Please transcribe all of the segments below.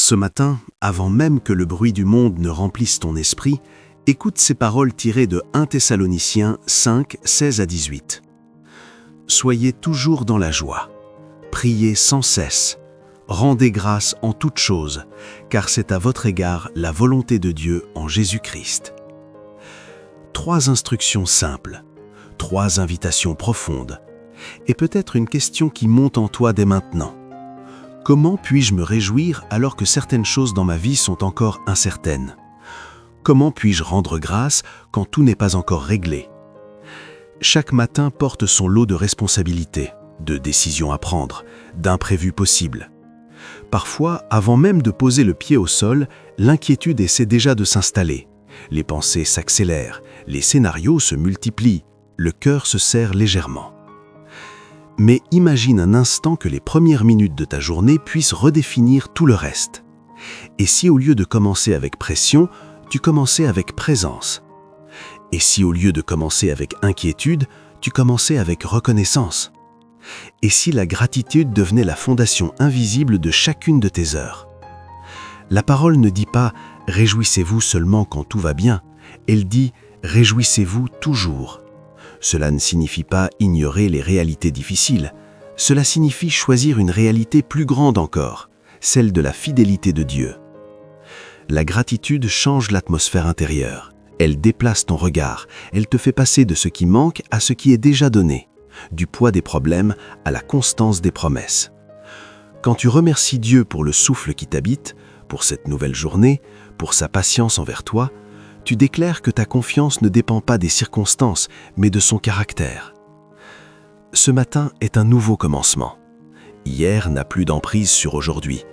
Ce matin, avant même que le bruit du monde ne remplisse ton esprit, écoute ces paroles tirées de 1 Thessaloniciens 5, 16 à 18. Soyez toujours dans la joie, priez sans cesse, rendez grâce en toutes choses, car c'est à votre égard la volonté de Dieu en Jésus-Christ. 3 instructions simples, 3 invitations profondes, et peut-être une question qui monte en toi dès maintenant. Comment puis-je me réjouir alors que certaines choses dans ma vie sont encore incertaines? Comment puis-je rendre grâce quand tout n'est pas encore réglé? Chaque matin porte son lot de responsabilités, de décisions à prendre, d'imprévus possibles. Parfois, avant même de poser le pied au sol, l'inquiétude essaie déjà de s'installer. Les pensées s'accélèrent, les scénarios se multiplient, le cœur se serre légèrement. Mais imagine un instant que les premières minutes de ta journée puissent redéfinir tout le reste. Et si au lieu de commencer avec pression, tu commençais avec présence? Et si au lieu de commencer avec inquiétude, tu commençais avec reconnaissance? Et si la gratitude devenait la fondation invisible de chacune de tes heures? La parole ne dit pas « réjouissez-vous seulement quand tout va bien », elle dit « réjouissez-vous toujours ». Cela ne signifie pas ignorer les réalités difficiles, cela signifie choisir une réalité plus grande encore, celle de la fidélité de Dieu. La gratitude change l'atmosphère intérieure, elle déplace ton regard, elle te fait passer de ce qui manque à ce qui est déjà donné, du poids des problèmes à la constance des promesses. Quand tu remercies Dieu pour le souffle qui t'habite, pour cette nouvelle journée, pour sa patience envers toi, tu déclares que ta confiance ne dépend pas des circonstances, mais de son caractère. Ce matin est un nouveau commencement. Hier n'a plus d'emprise sur aujourd'hui.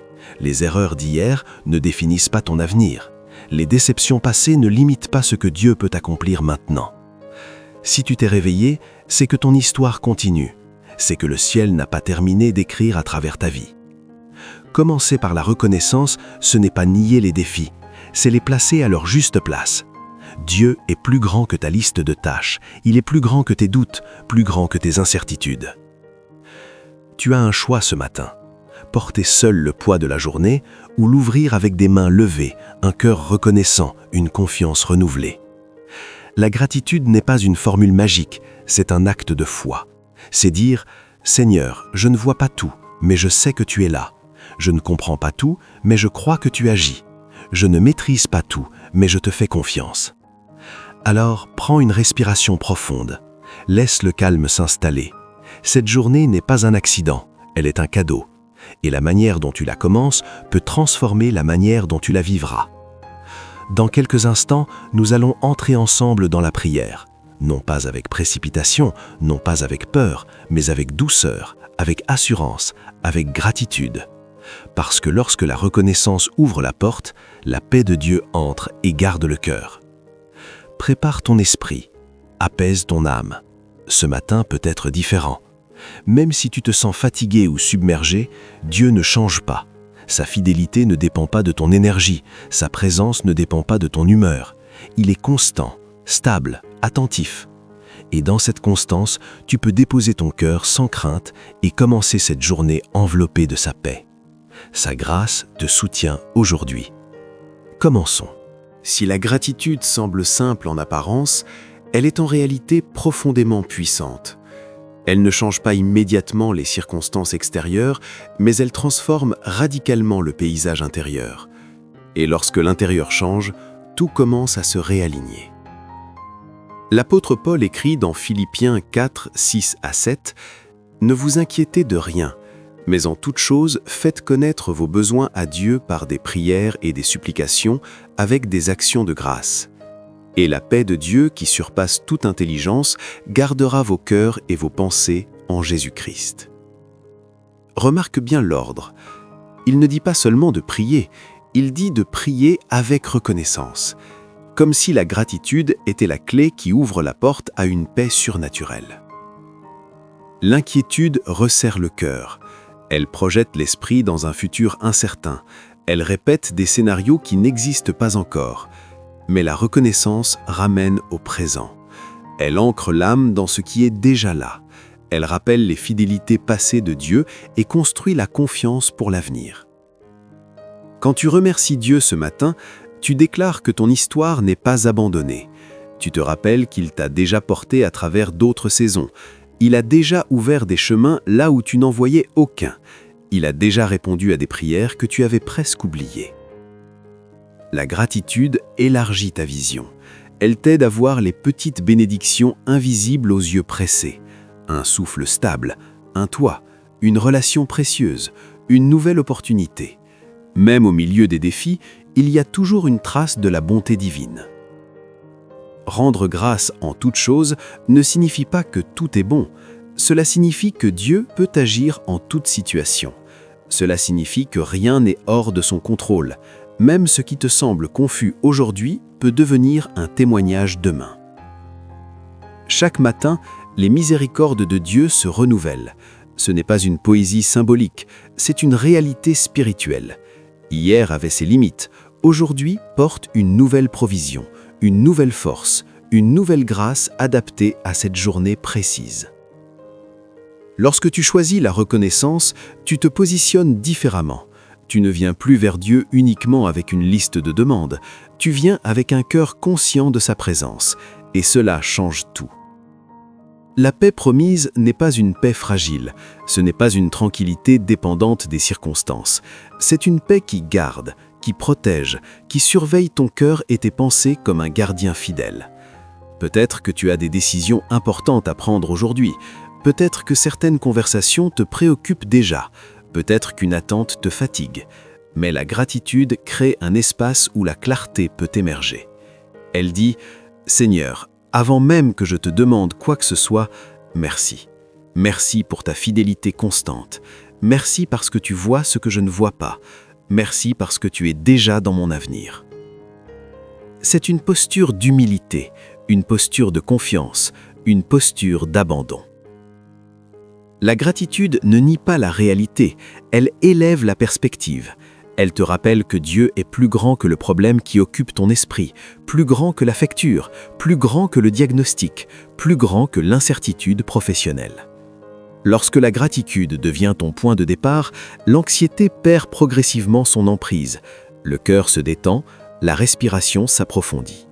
Les erreurs d'hier ne définissent pas ton avenir. Les déceptions passées ne limitent pas ce que Dieu peut accomplir maintenant. Si tu t'es réveillé, c'est que ton histoire continue. C'est que le ciel n'a pas terminé d'écrire à travers ta vie. Commencer par la reconnaissance, ce n'est pas nier les défis, c'est les placer à leur juste place. Dieu est plus grand que ta liste de tâches, il est plus grand que tes doutes, plus grand que tes incertitudes. Tu as un choix ce matin, porter seul le poids de la journée ou l'ouvrir avec des mains levées, un cœur reconnaissant, une confiance renouvelée. La gratitude n'est pas une formule magique, c'est un acte de foi. C'est dire « Seigneur, je ne vois pas tout, mais je sais que tu es là. Je ne comprends pas tout, mais je crois que tu agis. Je ne maîtrise pas tout, mais je te fais confiance. » Alors, prends une respiration profonde. Laisse le calme s'installer. Cette journée n'est pas un accident, elle est un cadeau. Et la manière dont tu la commences peut transformer la manière dont tu la vivras. Dans quelques instants, nous allons entrer ensemble dans la prière. Non pas avec précipitation, non pas avec peur, mais avec douceur, avec assurance, avec gratitude. Parce que lorsque la reconnaissance ouvre la porte, la paix de Dieu entre et garde le cœur. Prépare ton esprit, apaise ton âme. Ce matin peut être différent. Même si tu te sens fatigué ou submergé, Dieu ne change pas. Sa fidélité ne dépend pas de ton énergie, sa présence ne dépend pas de ton humeur. Il est constant, stable, attentif. Et dans cette constance, tu peux déposer ton cœur sans crainte et commencer cette journée enveloppée de sa paix. Sa grâce te soutient aujourd'hui. Commençons. Si la gratitude semble simple en apparence, elle est en réalité profondément puissante. Elle ne change pas immédiatement les circonstances extérieures, mais elle transforme radicalement le paysage intérieur. Et lorsque l'intérieur change, tout commence à se réaligner. L'apôtre Paul écrit dans Philippiens 4, 6 à 7 « Ne vous inquiétez de rien, mais en toute chose, faites connaître vos besoins à Dieu par des prières et des supplications avec des actions de grâce. Et la paix de Dieu, qui surpasse toute intelligence, gardera vos cœurs et vos pensées en Jésus-Christ. » Remarque bien l'ordre. Il ne dit pas seulement de prier, il dit de prier avec reconnaissance, comme si la gratitude était la clé qui ouvre la porte à une paix surnaturelle. L'inquiétude resserre le cœur. Elle projette l'esprit dans un futur incertain. Elle répète des scénarios qui n'existent pas encore. Mais la reconnaissance ramène au présent. Elle ancre l'âme dans ce qui est déjà là. Elle rappelle les fidélités passées de Dieu et construit la confiance pour l'avenir. Quand tu remercies Dieu ce matin, tu déclares que ton histoire n'est pas abandonnée. Tu te rappelles qu'il t'a déjà porté à travers d'autres saisons. Il a déjà ouvert des chemins là où tu n'en voyais aucun. Il a déjà répondu à des prières que tu avais presque oubliées. La gratitude élargit ta vision. Elle t'aide à voir les petites bénédictions invisibles aux yeux pressés. Un souffle stable, un toit, une relation précieuse, une nouvelle opportunité. Même au milieu des défis, il y a toujours une trace de la bonté divine. Rendre grâce en toute chose ne signifie pas que tout est bon. Cela signifie que Dieu peut agir en toute situation. Cela signifie que rien n'est hors de son contrôle. Même ce qui te semble confus aujourd'hui peut devenir un témoignage demain. Chaque matin, les miséricordes de Dieu se renouvellent. Ce n'est pas une poésie symbolique, c'est une réalité spirituelle. Hier avait ses limites, aujourd'hui porte une nouvelle provision, une nouvelle force, une nouvelle grâce adaptée à cette journée précise. Lorsque tu choisis la reconnaissance, tu te positionnes différemment. Tu ne viens plus vers Dieu uniquement avec une liste de demandes, tu viens avec un cœur conscient de sa présence, et cela change tout. La paix promise n'est pas une paix fragile, ce n'est pas une tranquillité dépendante des circonstances. C'est une paix qui garde, qui protège, qui surveille ton cœur et tes pensées comme un gardien fidèle. Peut-être que tu as des décisions importantes à prendre aujourd'hui, peut-être que certaines conversations te préoccupent déjà, peut-être qu'une attente te fatigue, mais la gratitude crée un espace où la clarté peut émerger. Elle dit « Seigneur, avant même que je te demande quoi que ce soit, merci. Merci pour ta fidélité constante. Merci parce que tu vois ce que je ne vois pas. Merci parce que tu es déjà dans mon avenir. » C'est une posture d'humilité, une posture de confiance, une posture d'abandon. La gratitude ne nie pas la réalité, elle élève la perspective. Elle te rappelle que Dieu est plus grand que le problème qui occupe ton esprit, plus grand que la facture, plus grand que le diagnostic, plus grand que l'incertitude professionnelle. Lorsque la gratitude devient ton point de départ, l'anxiété perd progressivement son emprise. Le cœur se détend, la respiration s'approfondit.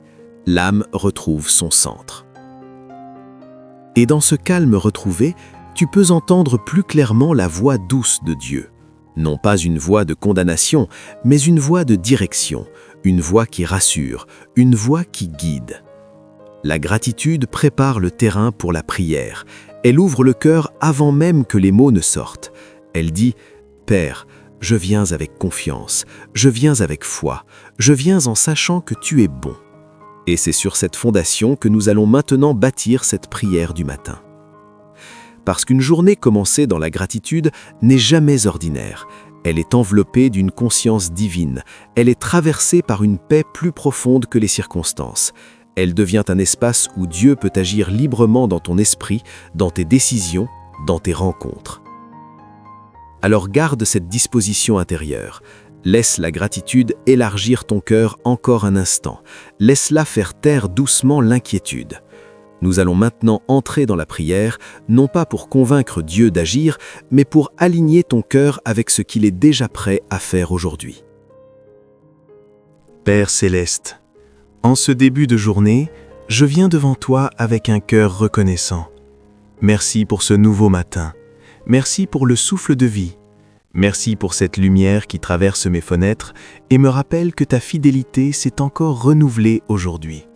L'âme retrouve son centre. Et dans ce calme retrouvé, tu peux entendre plus clairement la voix douce de Dieu. Non pas une voix de condamnation, mais une voix de direction, une voix qui rassure, une voix qui guide. La gratitude prépare le terrain pour la prière. Elle ouvre le cœur avant même que les mots ne sortent. Elle dit « Père, je viens avec confiance, je viens avec foi, je viens en sachant que tu es bon. » Et c'est sur cette fondation que nous allons maintenant bâtir cette prière du matin. Parce qu'une journée commencée dans la gratitude n'est jamais ordinaire. Elle est enveloppée d'une conscience divine. Elle est traversée par une paix plus profonde que les circonstances. Elle devient un espace où Dieu peut agir librement dans ton esprit, dans tes décisions, dans tes rencontres. Alors garde cette disposition intérieure. Laisse la gratitude élargir ton cœur encore un instant. Laisse-la faire taire doucement l'inquiétude. Nous allons maintenant entrer dans la prière, non pas pour convaincre Dieu d'agir, mais pour aligner ton cœur avec ce qu'il est déjà prêt à faire aujourd'hui. Père céleste, en ce début de journée, je viens devant toi avec un cœur reconnaissant. Merci pour ce nouveau matin. Merci pour le souffle de vie. Merci pour cette lumière qui traverse mes fenêtres et me rappelle que ta fidélité s'est encore renouvelée aujourd'hui.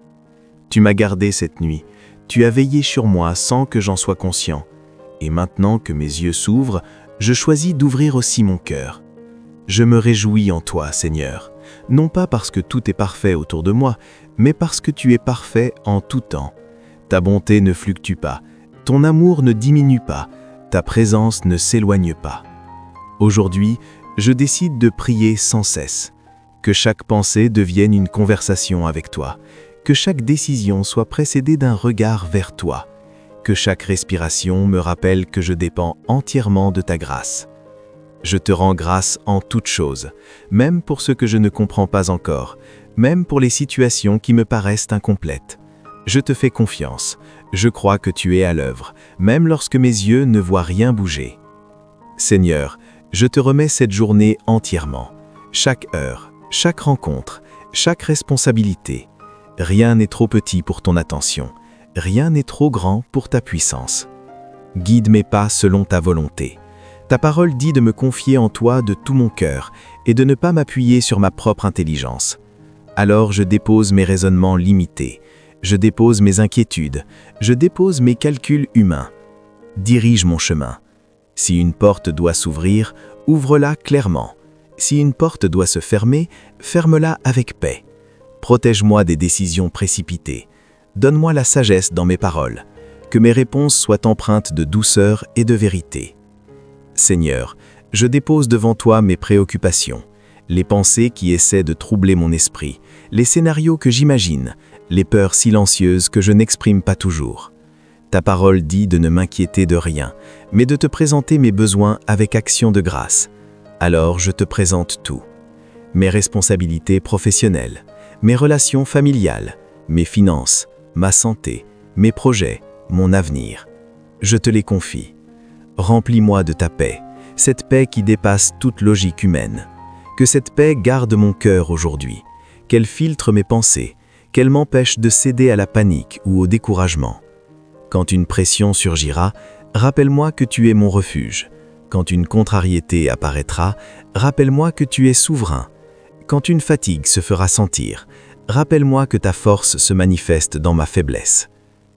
Tu m'as gardé cette nuit. Tu as veillé sur moi sans que j'en sois conscient. Et maintenant que mes yeux s'ouvrent, je choisis d'ouvrir aussi mon cœur. Je me réjouis en toi, Seigneur, non pas parce que tout est parfait autour de moi, mais parce que tu es parfait en tout temps. Ta bonté ne fluctue pas, ton amour ne diminue pas, ta présence ne s'éloigne pas. Aujourd'hui, je décide de prier sans cesse. Que chaque pensée devienne une conversation avec toi. Que chaque décision soit précédée d'un regard vers toi. Que chaque respiration me rappelle que je dépends entièrement de ta grâce. Je te rends grâce en toutes choses, même pour ce que je ne comprends pas encore, même pour les situations qui me paraissent incomplètes. Je te fais confiance, je crois que tu es à l'œuvre, même lorsque mes yeux ne voient rien bouger. Seigneur, je te remets cette journée entièrement. chaque heure, chaque rencontre, chaque responsabilité. Rien n'est trop petit pour ton attention, rien n'est trop grand pour ta puissance. Guide mes pas selon ta volonté. Ta parole dit de me confier en toi de tout mon cœur et de ne pas m'appuyer sur ma propre intelligence. Alors je dépose mes raisonnements limités, je dépose mes inquiétudes, je dépose mes calculs humains. Dirige mon chemin. Si une porte doit s'ouvrir, ouvre-la clairement. Si une porte doit se fermer, ferme-la avec paix. Protège-moi des décisions précipitées. Donne-moi la sagesse dans mes paroles. Que mes réponses soient empreintes de douceur et de vérité. Seigneur, je dépose devant toi mes préoccupations, les pensées qui essaient de troubler mon esprit, les scénarios que j'imagine, les peurs silencieuses que je n'exprime pas toujours. Ta parole dit de ne m'inquiéter de rien, mais de te présenter mes besoins avec action de grâce. Alors je te présente tout. Mes responsabilités professionnelles, mes relations familiales, mes finances, ma santé, mes projets, mon avenir. Je te les confie. Remplis-moi de ta paix, cette paix qui dépasse toute logique humaine. Que cette paix garde mon cœur aujourd'hui, qu'elle filtre mes pensées, qu'elle m'empêche de céder à la panique ou au découragement. Quand une pression surgira, rappelle-moi que tu es mon refuge. Quand une contrariété apparaîtra, rappelle-moi que tu es souverain. Quand une fatigue se fera sentir, rappelle-moi que ta force se manifeste dans ma faiblesse.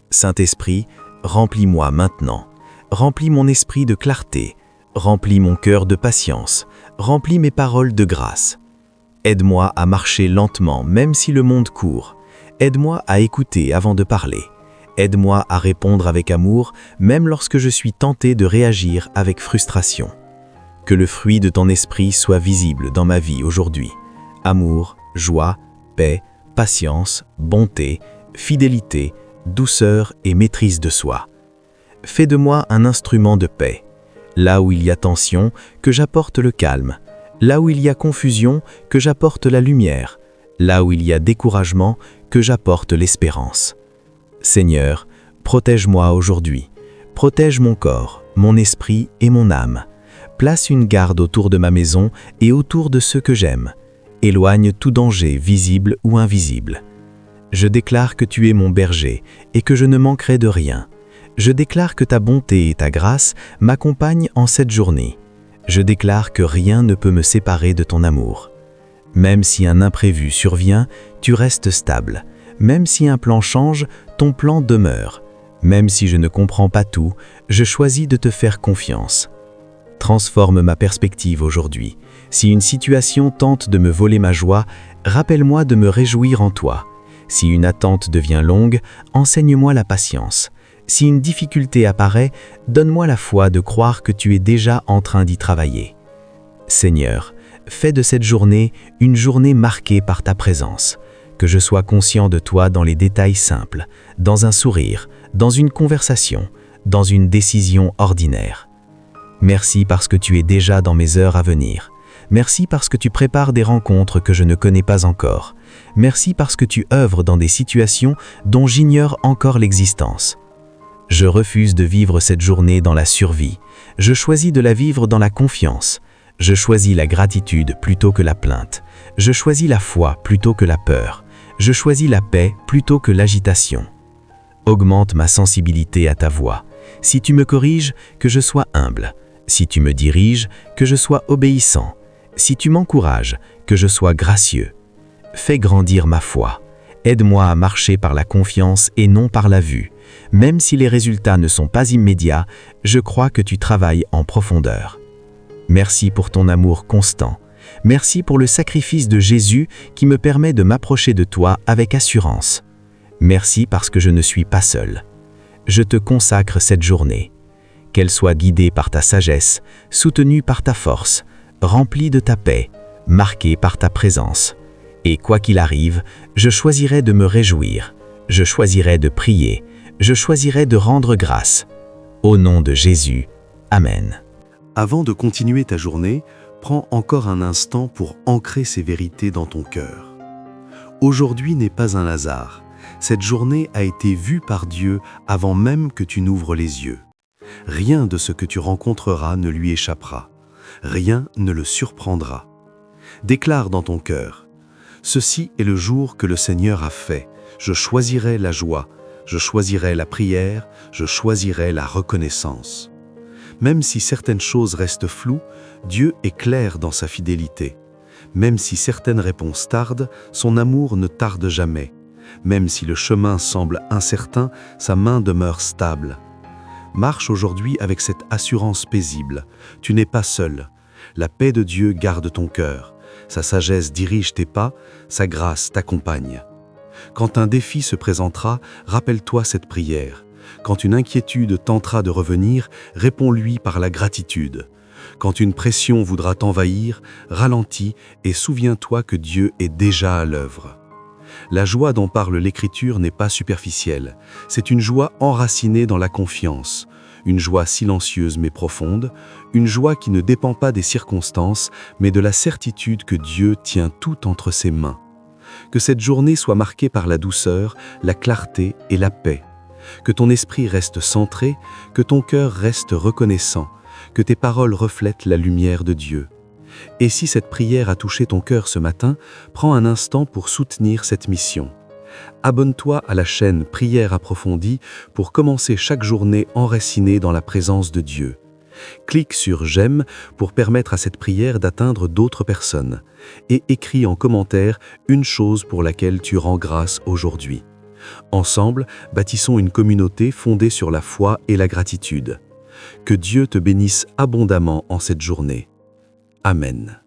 Saint-Esprit, remplis-moi maintenant. Remplis mon esprit de clarté. Remplis mon cœur de patience. Remplis mes paroles de grâce. Aide-moi à marcher lentement, même si le monde court. Aide-moi à écouter avant de parler. Aide-moi à répondre avec amour, même lorsque je suis tenté de réagir avec frustration. Que le fruit de ton esprit soit visible dans ma vie aujourd'hui. Amour, joie, paix, patience, bonté, fidélité, douceur et maîtrise de soi. Fais de moi un instrument de paix. Là où il y a tension, que j'apporte le calme. Là où il y a confusion, que j'apporte la lumière. Là où il y a découragement, que j'apporte l'espérance. Seigneur, protège-moi aujourd'hui. Protège mon corps, mon esprit et mon âme. Place une garde autour de ma maison et autour de ceux que j'aime. Éloigne tout danger visible ou invisible. Je déclare que tu es mon berger et que je ne manquerai de rien. Je déclare que ta bonté et ta grâce m'accompagnent en cette journée. Je déclare que rien ne peut me séparer de ton amour. Même si un imprévu survient, tu restes stable. Même si un plan change, ton plan demeure. Même si je ne comprends pas tout, je choisis de te faire confiance. Transforme ma perspective aujourd'hui. Si une situation tente de me voler ma joie, rappelle-moi de me réjouir en toi. Si une attente devient longue, enseigne-moi la patience. Si une difficulté apparaît, donne-moi la foi de croire que tu es déjà en train d'y travailler. Seigneur, fais de cette journée une journée marquée par ta présence. Que je sois conscient de toi dans les détails simples, dans un sourire, dans une conversation, dans une décision ordinaire. Merci parce que tu es déjà dans mes heures à venir. Merci parce que tu prépares des rencontres que je ne connais pas encore. Merci parce que tu œuvres dans des situations dont j'ignore encore l'existence. Je refuse de vivre cette journée dans la survie. Je choisis de la vivre dans la confiance. Je choisis la gratitude plutôt que la plainte. Je choisis la foi plutôt que la peur. Je choisis la paix plutôt que l'agitation. Augmente ma sensibilité à ta voix. Si tu me corriges, que je sois humble. Si tu me diriges, que je sois obéissant. Si tu m'encourages, que je sois gracieux. Fais grandir ma foi. Aide-moi à marcher par la confiance et non par la vue. Même si les résultats ne sont pas immédiats, je crois que tu travailles en profondeur. Merci pour ton amour constant. Merci pour le sacrifice de Jésus qui me permet de m'approcher de toi avec assurance. Merci parce que je ne suis pas seul. Je te consacre cette journée. Qu'elle soit guidée par ta sagesse, soutenue par ta force, remplie de ta paix, marquée par ta présence. Et quoi qu'il arrive, je choisirai de me réjouir. Je choisirai de prier. Je choisirai de rendre grâce. Au nom de Jésus. Amen. Avant de continuer ta journée, prends encore un instant pour ancrer ces vérités dans ton cœur. Aujourd'hui n'est pas un hasard. Cette journée a été vue par Dieu avant même que tu n'ouvres les yeux. Rien de ce que tu rencontreras ne lui échappera. Rien ne le surprendra. Déclare dans ton cœur: ceci est le jour que le Seigneur a fait. Je choisirai la joie, je choisirai la prière, je choisirai la reconnaissance. Même si certaines choses restent floues, Dieu est clair dans sa fidélité. Même si certaines réponses tardent, son amour ne tarde jamais. Même si le chemin semble incertain, sa main demeure stable. Marche aujourd'hui avec cette assurance paisible. Tu n'es pas seul. La paix de Dieu garde ton cœur. Sa sagesse dirige tes pas, sa grâce t'accompagne. Quand un défi se présentera, rappelle-toi cette prière. Quand une inquiétude tentera de revenir, réponds-lui par la gratitude. Quand une pression voudra t'envahir, ralentis et souviens-toi que Dieu est déjà à l'œuvre. La joie dont parle l'Écriture n'est pas superficielle. C'est une joie enracinée dans la confiance, une joie silencieuse mais profonde, une joie qui ne dépend pas des circonstances, mais de la certitude que Dieu tient tout entre ses mains. Que cette journée soit marquée par la douceur, la clarté et la paix. Que ton esprit reste centré, que ton cœur reste reconnaissant, que tes paroles reflètent la lumière de Dieu. Et si cette prière a touché ton cœur ce matin, prends un instant pour soutenir cette mission. Abonne-toi à la chaîne Prière approfondie pour commencer chaque journée enracinée dans la présence de Dieu. Clique sur J'aime pour permettre à cette prière d'atteindre d'autres personnes. Et écris en commentaire une chose pour laquelle tu rends grâce aujourd'hui. Ensemble, bâtissons une communauté fondée sur la foi et la gratitude. Que Dieu te bénisse abondamment en cette journée. Amen.